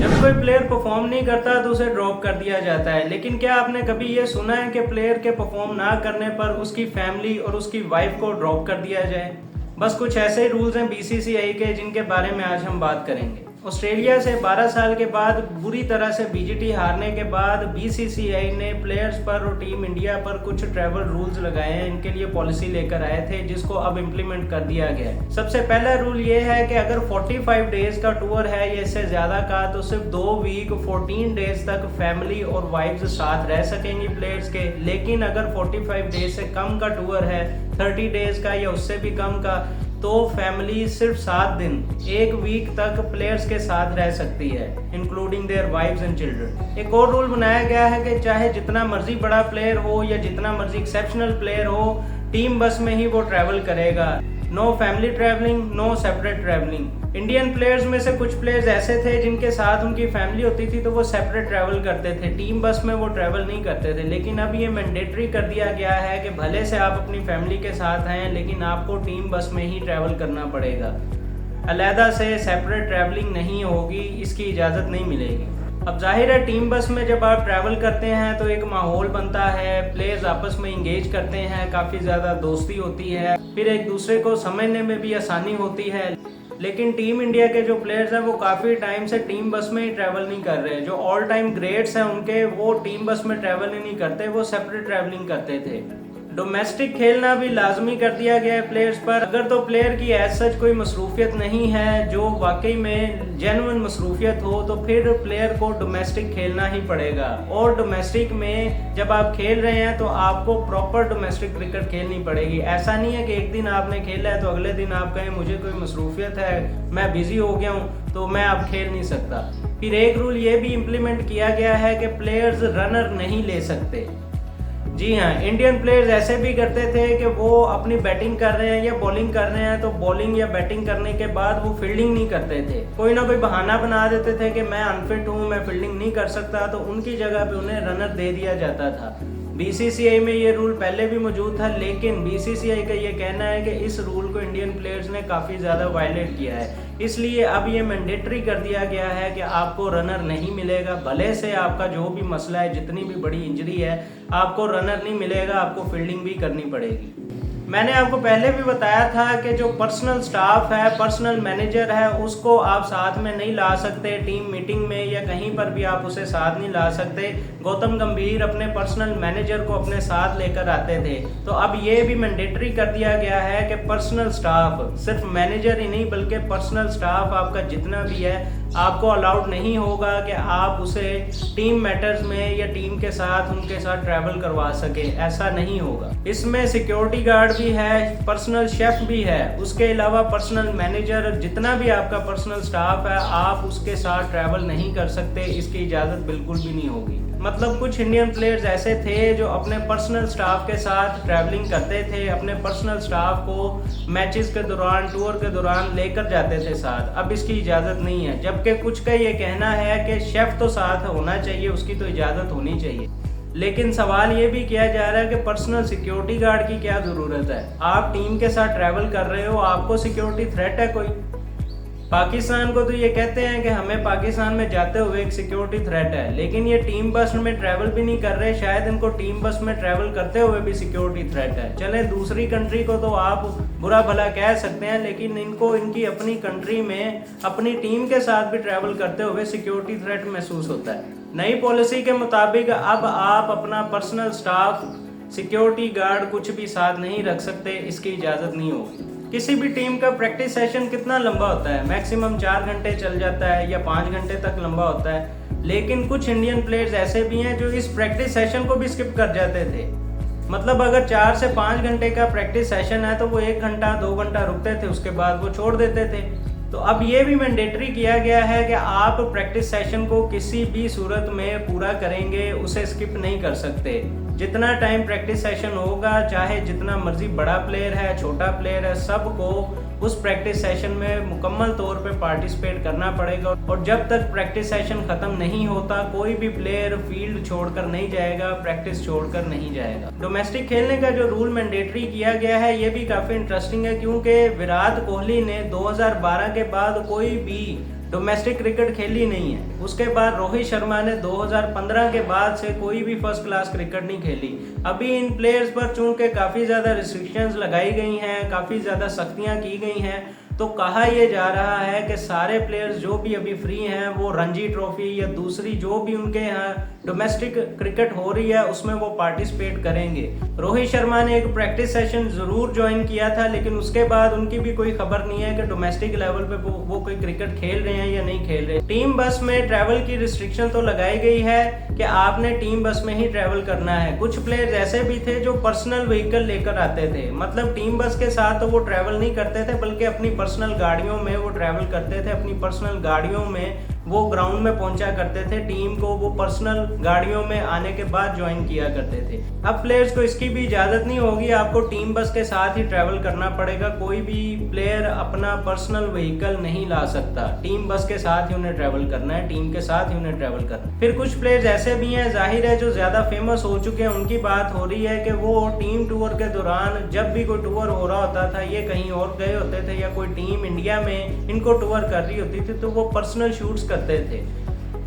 जब कोई player perform नहीं करता तो उसे ड्रॉप कर दिया जाता है, लेकिन क्या आपने कभी ये सुना है कि प्लेयर के परफॉर्म ना करने पर उसकी फैमिली और उसकी वाइफ को ड्रॉप कर दिया जाए। बस कुछ ऐसे ही रूल्स हैं बीसीसीआई के, जिनके बारे में आज हम बात करेंगे। ऑस्ट्रेलिया से 12 साल के बाद बुरी तरह से बीजीटी हारने के बाद बीसीसीआई ने प्लेयर्स पर और टीम इंडिया पर कुछ ट्रैवल रूल्स लगाए हैं। इनके लिए पॉलिसी लेकर आए थे, जिसको अब इम्प्लीमेंट कर दिया गया है। सबसे पहला रूल ये है कि अगर 45 डेज का टूर है या इससे ज्यादा का, तो सिर्फ 2 वीक 14 डेज तक फैमिली और वाइफ्स साथ रह सकेंगी प्लेयर्स के। लेकिन अगर 45 डेज से कम का टूर है, 30 डेज का या उससे भी कम का, तो फैमिली सिर्फ 7 दिन 1 वीक तक प्लेयर्स के साथ रह सकती है, including their wives and children. एक और रूल बनाया गया है कि चाहे जितना मर्जी बड़ा प्लेयर हो या जितना मर्जी एक्सेप्शनल प्लेयर हो, टीम बस में ही वो ट्रैवल करेगा। No family travelling, no separate travelling. Indian players में से कुछ प्लेयर्स ऐसे थे जिनके साथ उनकी फैमिली होती थी, तो वो सेपरेट ट्रैवल करते थे, टीम बस में वो ट्रैवल नहीं करते थे। लेकिन अब ये मैंडेटरी कर दिया गया है कि भले से आप अपनी फैमिली के साथ हैं, लेकिन आपको टीम बस में ही ट्रैवल करना पड़ेगा। अलहदा से सेपरेट ट्रैवलिंग नहीं होगी, इसकी इजाज़त नहीं मिलेगी। अब जाहिर है टीम बस में जब आप ट्रैवल करते हैं तो एक माहौल बनता है, प्लेयर्स आपस में इंगेज करते हैं, काफ़ी ज़्यादा दोस्ती होती है, फिर एक दूसरे को समझने में भी आसानी होती है। लेकिन टीम इंडिया के जो प्लेयर्स हैं वो काफ़ी टाइम से टीम बस में ही ट्रैवल नहीं कर रहे। जो ऑल टाइम ग्रेट्स हैं उनके, वो टीम बस में ट्रैवल ही नहीं करते, वो सेपरेट ट्रैवलिंग करते थे। डोमेस्टिक खेलना भी लाजमी कर दिया गया है प्लेयर्स पर। अगर तो प्लेयर की एज सच कोई मसरूफियत नहीं है जो वाकई में जेन्युइन मसरूफियत हो, तो फिर प्लेयर को डोमेस्टिक खेलना ही पड़ेगा। और डोमेस्टिक में जब आप खेल रहे हैं तो आपको प्रॉपर डोमेस्टिक क्रिकेट खेलनी पड़ेगी। ऐसा नहीं है कि एक दिन आपने खेला है तो अगले दिन आप कहें मुझे कोई मसरूफियत है, मैं बिजी हो गया हूँ तो मैं अब खेल नहीं सकता। फिर एक रूल ये भी इम्प्लीमेंट किया गया है कि प्लेयर्स रनर नहीं ले सकते। जी हाँ, इंडियन प्लेयर्स ऐसे भी करते थे कि वो अपनी बैटिंग कर रहे हैं या बॉलिंग कर रहे हैं, तो बॉलिंग या बैटिंग करने के बाद वो फील्डिंग नहीं करते थे। कोई ना कोई बहाना बना देते थे कि मैं अनफिट हूँ, मैं फील्डिंग नहीं कर सकता, तो उनकी जगह पे उन्हें रनर दे दिया जाता था। बीसीसीआई में ये रूल पहले भी मौजूद था, लेकिन बीसीसीआई का ये कहना है कि इस रूल को इंडियन प्लेयर्स ने काफ़ी ज़्यादा वायलेट किया है, इसलिए अब ये मैंडेटरी कर दिया गया है कि आपको रनर नहीं मिलेगा। भले से आपका जो भी मसला है, जितनी भी बड़ी इंजरी है, आपको रनर नहीं मिलेगा, आपको फील्डिंग भी करनी पड़ेगी। मैंने आपको पहले भी बताया था कि जो पर्सनल स्टाफ है, पर्सनल मैनेजर है, उसको आप साथ में नहीं ला सकते। टीम मीटिंग में या कहीं पर भी आप उसे साथ नहीं ला सकते। गौतम गंभीर अपने पर्सनल मैनेजर को अपने साथ लेकर आते थे, तो अब ये भी मैंडेटरी कर दिया गया है कि पर्सनल स्टाफ, सिर्फ मैनेजर ही नहीं बल्कि पर्सनल स्टाफ आपका जितना भी है, आपको अलाउड नहीं होगा कि आप उसे टीम मैटर्स में या टीम के साथ उनके साथ ट्रैवल करवा सके। ऐसा नहीं होगा। इसमें सिक्योरिटी गार्ड भी है, पर्सनल शेफ भी है, उसके अलावा पर्सनल मैनेजर, जितना भी आपका पर्सनल स्टाफ है, आप उसके साथ ट्रैवल नहीं कर सकते, इसकी इजाज़त बिल्कुल भी नहीं होगी। मतलब कुछ इंडियन प्लेयर्स ऐसे थे जो अपने पर्सनल स्टाफ के साथ ट्रैवलिंग करते थे, अपने पर्सनल स्टाफ को मैचेस के दौरान, टूर के दौरान लेकर जाते थे साथ। अब इसकी इजाज़त नहीं है, जबकि कुछ का ये कहना है कि शेफ तो साथ होना चाहिए, उसकी तो इजाज़त होनी चाहिए। लेकिन सवाल ये भी किया जा रहा है कि पर्सनल सिक्योरिटी गार्ड की क्या ज़रूरत है? आप टीम के साथ ट्रैवल कर रहे हो, आपको सिक्योरिटी थ्रेट है कोई? पाकिस्तान को तो ये कहते हैं कि हमें पाकिस्तान में जाते हुए एक सिक्योरिटी थ्रेट है, लेकिन ये टीम बस में ट्रैवल भी नहीं कर रहे, शायद इनको टीम बस में ट्रैवल करते हुए भी सिक्योरिटी थ्रेट है। चले दूसरी कंट्री को तो आप बुरा भला कह सकते हैं, लेकिन इनको इनकी अपनी कंट्री में अपनी टीम के साथ भी ट्रैवल करते हुए सिक्योरिटी थ्रेट महसूस होता है। नई पॉलिसी के मुताबिक अब आप अपना पर्सनल स्टाफ, सिक्योरिटी गार्ड कुछ भी साथ नहीं रख सकते, इसकी इजाज़त नहीं होगी। किसी भी टीम का प्रैक्टिस सेशन कितना लंबा होता है? मैक्सिमम 4 घंटे चल जाता है या 5 घंटे तक लंबा होता है। लेकिन कुछ इंडियन प्लेयर्स ऐसे भी हैं जो इस प्रैक्टिस सेशन को भी स्किप कर जाते थे। मतलब अगर 4 से 5 घंटे का प्रैक्टिस सेशन है तो वो 1 घंटा 2 घंटा रुकते थे, उसके बाद वो छोड़ देते थे। तो अब ये भी मैंडेटरी किया गया है कि आप प्रैक्टिस सेशन को किसी भी सूरत में पूरा करेंगे, उसे स्किप नहीं कर सकते। जितना टाइम प्रैक्टिस सेशन होगा, चाहे जितना मर्जी बड़ा प्लेयर है, छोटा प्लेयर है, सबको उस प्रैक्टिस सेशन में मुकम्मल तौर पे पार्टिसिपेट करना पड़ेगा। और जब तक प्रैक्टिस सेशन ख़त्म नहीं होता, कोई भी प्लेयर फील्ड छोड़कर नहीं जाएगा, प्रैक्टिस छोड़कर नहीं जाएगा। डोमेस्टिक खेलने का जो रूल मैंडेटरी किया गया है, ये भी काफ़ी इंटरेस्टिंग है, क्योंकि विराट कोहली ने 2012 के बाद कोई भी डोमेस्टिक क्रिकेट खेली नहीं है। उसके बाद रोहित शर्मा ने 2015 के बाद से कोई भी फर्स्ट क्लास क्रिकेट नहीं खेली। अभी इन प्लेयर्स पर चूंकि काफ़ी ज़्यादा रिस्ट्रिक्शंस लगाई गई हैं, काफ़ी ज़्यादा सख्तियाँ की गई हैं, तो कहा यह जा रहा है कि सारे प्लेयर्स जो भी अभी फ्री हैं वो रणजी ट्रॉफी या दूसरी जो भी उनके यहाँ डोमेस्टिक क्रिकेट हो रही है उसमें वो पार्टिसिपेट करेंगे। रोहित शर्मा ने एक प्रैक्टिस सेशन ज़रूर ज्वाइन किया था, लेकिन उसके बाद उनकी भी कोई खबर नहीं है कि डोमेस्टिक लेवल पे वो कोई क्रिकेट खेल रहे हैं या नहीं खेल रहे। टीम बस में ट्रैवल की रिस्ट्रिक्शन तो लगाई गई है कि आपने टीम बस में ही ट्रैवल करना है। कुछ प्लेयर्स ऐसे भी थे जो पर्सनल व्हीकल लेकर आते थे, मतलब टीम बस के साथ तो वो ट्रैवल नहीं करते थे बल्कि अपनी पर्सनल गाड़ियों में वो ट्रैवल करते थे। अपनी पर्सनल गाड़ियों में वो ग्राउंड में पहुंचा करते थे, टीम को वो पर्सनल गाड़ियों में आने के बाद ज्वाइन किया करते थे। अब प्लेयर्स को इसकी भी इजाज़त नहीं होगी, आपको टीम बस के साथ ही ट्रैवल करना पड़ेगा। कोई भी प्लेयर अपना पर्सनल व्हीकल नहीं ला सकता, टीम बस के साथ ही उन्हें ट्रैवल करना है, टीम के साथ ही उन्हें ट्रैवल करना है। फिर कुछ प्लेयर्स ऐसे भी हैं, जाहिर है जो ज़्यादा फेमस हो चुके हैं उनकी बात हो रही है कि वो टीम टूर के दौरान जब भी कोई टूर हो रहा होता था, ये कहीं और गए होते थे या कोई टीम इंडिया में इनको टूर कर रही होती थी, तो वो पर्सनल शूट्स करते थे,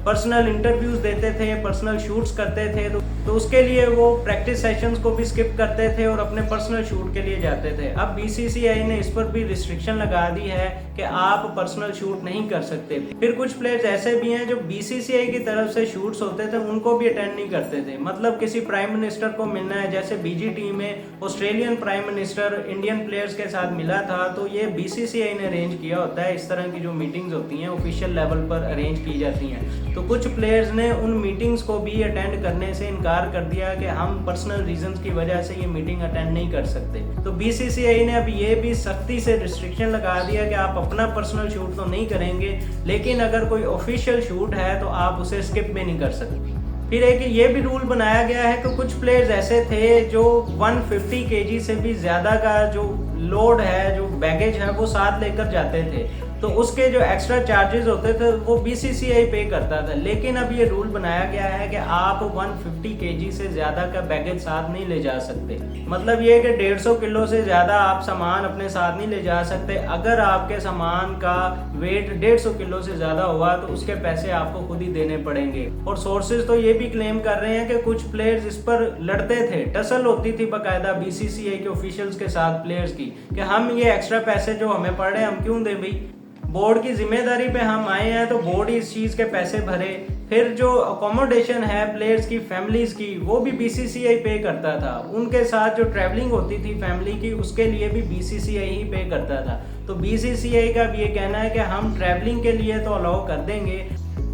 पर्सनल इंटरव्यूज देते थे, पर्सनल शूट्स करते थे। तो उसके लिए वो प्रैक्टिस सेशंस को भी स्किप करते थे और अपने पर्सनल शूट के लिए जाते थे। अब बीसीसीआई ने इस पर भी रिस्ट्रिक्शन लगा दी है कि आप पर्सनल शूट नहीं कर सकते। फिर कुछ प्लेयर्स ऐसे भी हैं जो बीसीसीआई की तरफ से शूट्स होते थे उनको भी अटेंड नहीं करते थे। मतलब किसी प्राइम मिनिस्टर को मिलना है, जैसे बीजीटी में Australian prime minister Indian players के साथ मिला था, तो ये बीसीसीआई ने अरेंज किया होता है। इस तरह की जो मीटिंग्स होती हैं ऑफिशियल लेवल पर अरेंज की जाती हैं। तो कुछ प्लेयर्स ने उन मीटिंग्स को भी अटेंड करने से इनकार कर दिया कि हम पर्सनल रीजंस की वजह से ये मीटिंग अटेंड नहीं कर सकते। तो बीसीसीआई ने अब ये भी सख्ती से रिस्ट्रिक्शन लगा दिया कि आप अपना पर्सनल शूट तो नहीं करेंगे, लेकिन अगर कोई ऑफिशियल शूट है तो आप उसे स्किप भी नहीं कर सकते। फिर एक ये भी रूल बनाया गया है कि कुछ प्लेयर्स ऐसे थे जो 150 केजी से भी ज़्यादा का जो लोड है, जो बैगेज है, वो साथ लेकर जाते थे, तो उसके जो एक्स्ट्रा चार्जेस होते थे वो बीसीसीआई पे करता था। लेकिन अब ये रूल बनाया गया है कि आप 150 केजी से ज़्यादा का बैगेज साथ नहीं ले जा सकते। मतलब ये कि 150 किलो से ज़्यादा आप सामान अपने साथ नहीं ले जा सकते। अगर आपके सामान का वेट 150 किलो से ज़्यादा हुआ तो उसके पैसे आपको खुद ही देने पड़ेंगे। और सोर्सेज तो ये भी क्लेम कर रहे हैं कि कुछ प्लेयर्स इस पर लड़ते थे, टसल होती थी बाकायदा बीसीसीआई के ऑफिशियल्स के साथ प्लेयर्स की, कि हम ये एक्स्ट्रा पैसे जो हमें पड़ रहे हैं हम क्यों दें भाई, बोर्ड की जिम्मेदारी पे हम आए हैं तो बोर्ड ही इस चीज़ के पैसे भरे। फिर जो अकोमोडेशन है प्लेयर्स की फैमिलीज की वो भी बीसीसीआई पे करता था। उनके साथ जो ट्रैवलिंग होती थी फैमिली की उसके लिए भी बीसीसीआई ही पे करता था। तो बीसीसीआई का भी ये कहना है कि हम ट्रैवलिंग के लिए तो अलाउ कर देंगे,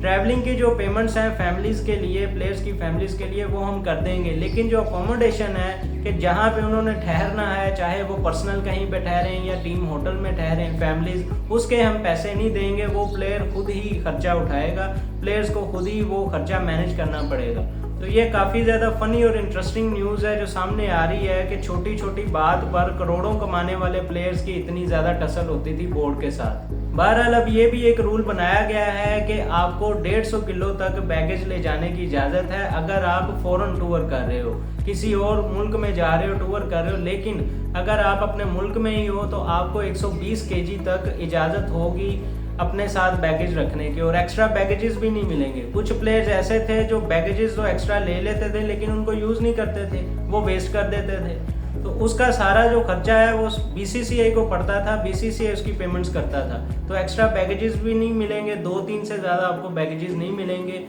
ट्रैवलिंग की जो पेमेंट्स हैं फैमिलीज़ के लिए, प्लेयर्स की फैमिलीज़ के लिए, वो हम कर देंगे, लेकिन जो अकोमोडेशन है कि जहाँ पे उन्होंने ठहरना है, चाहे वो पर्सनल कहीं पे ठहरें या टीम होटल में ठहरें फैमिलीज़, उसके हम पैसे नहीं देंगे। वो प्लेयर खुद ही खर्चा उठाएगा, प्लेयर्स को खुद ही वो खर्चा मैनेज करना पड़ेगा। तो ये काफ़ी ज़्यादा फनी और इंटरेस्टिंग न्यूज़ है जो सामने आ रही है कि छोटी छोटी बात पर करोड़ों कमाने वाले प्लेयर्स की इतनी ज़्यादा टसल होती थी बोर्ड के साथ। बहरहाल अब ये भी एक रूल बनाया गया है कि आपको 150 किलो तक बैगेज ले जाने की इजाज़त है अगर आप फॉरेन टूर कर रहे हो, किसी और मुल्क में जा रहे हो, टूर कर रहे हो। लेकिन अगर आप अपने मुल्क में ही हो तो आपको 120 केजी तक इजाज़त होगी अपने साथ बैगेज रखने की, और एक्स्ट्रा बैगेजेस भी नहीं मिलेंगे। कुछ प्लेयर्स ऐसे थे जो बैगेजेस तो एक्स्ट्रा ले लेते थे लेकिन उनको यूज़ नहीं करते थे, वो वेस्ट कर देते थे। तो उसका सारा जो खर्चा है वो बीसीसीआई को पड़ता था, बीसीसीआई उसकी पेमेंट्स करता था। तो एक्स्ट्रा बैगेजेस भी नहीं मिलेंगे, 2-3 से ज़्यादा आपको बैगेजेस नहीं मिलेंगे।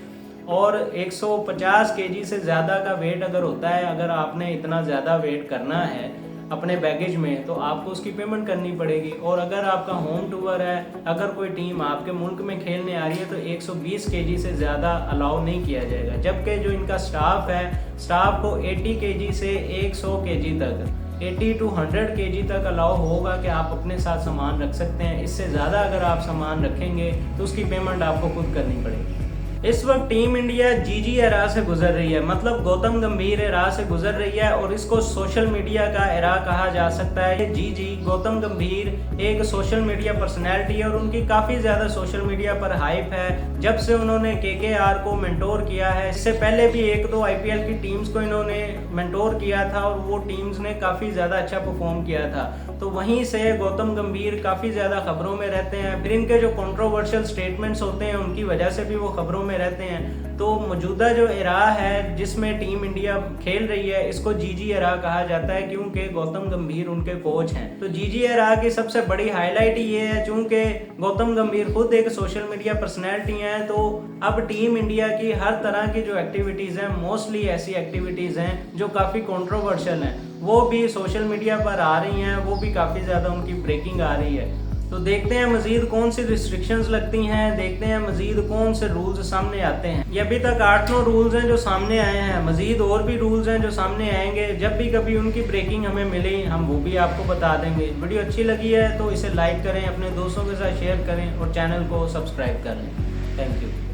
और 150 केजी से ज़्यादा का वेट अगर होता है, अगर आपने इतना ज़्यादा वेट करना है अपने बैगेज में तो आपको उसकी पेमेंट करनी पड़ेगी। और अगर आपका होम टूर है, अगर कोई टीम आपके मुल्क में खेलने आ रही है तो 120 केजी से ज़्यादा अलाउ नहीं किया जाएगा। जबकि जो इनका स्टाफ है, स्टाफ को 80 केजी से 100 केजी तक, 80 to 100 केजी तक अलाउ होगा कि आप अपने साथ सामान रख सकते हैं। इससे ज़्यादा अगर आप सामान रखेंगे तो उसकी पेमेंट आपको खुद करनी पड़ेगी। इस वक्त टीम इंडिया जीजी एरा से गुजर रही है, मतलब गौतम गंभीर एरा से गुजर रही है और इसको सोशल मीडिया का एरा कहा जा सकता है। जीजी गौतम गंभीर एक सोशल मीडिया पर्सनैलिटी है और उनकी काफ़ी ज़्यादा सोशल मीडिया पर हाइप है। जब से उन्होंने केकेआर को मेंटोर किया है, इससे पहले भी 1-2 आईपीएल की टीम्स को इन्होंने मेंटोर किया था और वो टीम्स ने काफ़ी ज़्यादा अच्छा परफॉर्म किया था। तो वहीं से गौतम गंभीर काफ़ी ज़्यादा खबरों में रहते हैं। फिर इनके जो कंट्रोवर्शियल स्टेटमेंट्स होते हैं उनकी वजह से भी वो खबरों में रहते हैं। तो मौजूदा जो एरा है जिसमें टीम इंडिया खेल रही है, इसको जीजी एरा कहा जाता है क्योंकि गौतम गंभीर उनके कोच हैं। तो जीजी एरा की सबसे बड़ी हाईलाइट ये है, चूंकि गौतम गंभीर खुद एक सोशल मीडिया पर्सनैलिटी हैं, तो अब टीम इंडिया की हर तरह की जो एक्टिविटीज़ हैं, मोस्टली ऐसी एक्टिविटीज़ हैं जो काफ़ी कंट्रोवर्शियल हैं, वो भी सोशल मीडिया पर आ रही हैं, वो भी काफ़ी ज़्यादा उनकी ब्रेकिंग आ रही है। तो देखते हैं मजीद कौन सी रिस्ट्रिक्शंस लगती हैं, देखते हैं मजीद कौन से रूल्स सामने आते हैं। ये अभी तक 8-9 रूल्स हैं जो सामने आए हैं, मजीद और भी रूल्स हैं जो सामने आएंगे। जब भी कभी उनकी ब्रेकिंग हमें मिली हम वो भी आपको बता देंगे। वीडियो अच्छी लगी है तो इसे लाइक करें, अपने दोस्तों के साथ शेयर करें और चैनल को सब्सक्राइब कर लें। Thank you.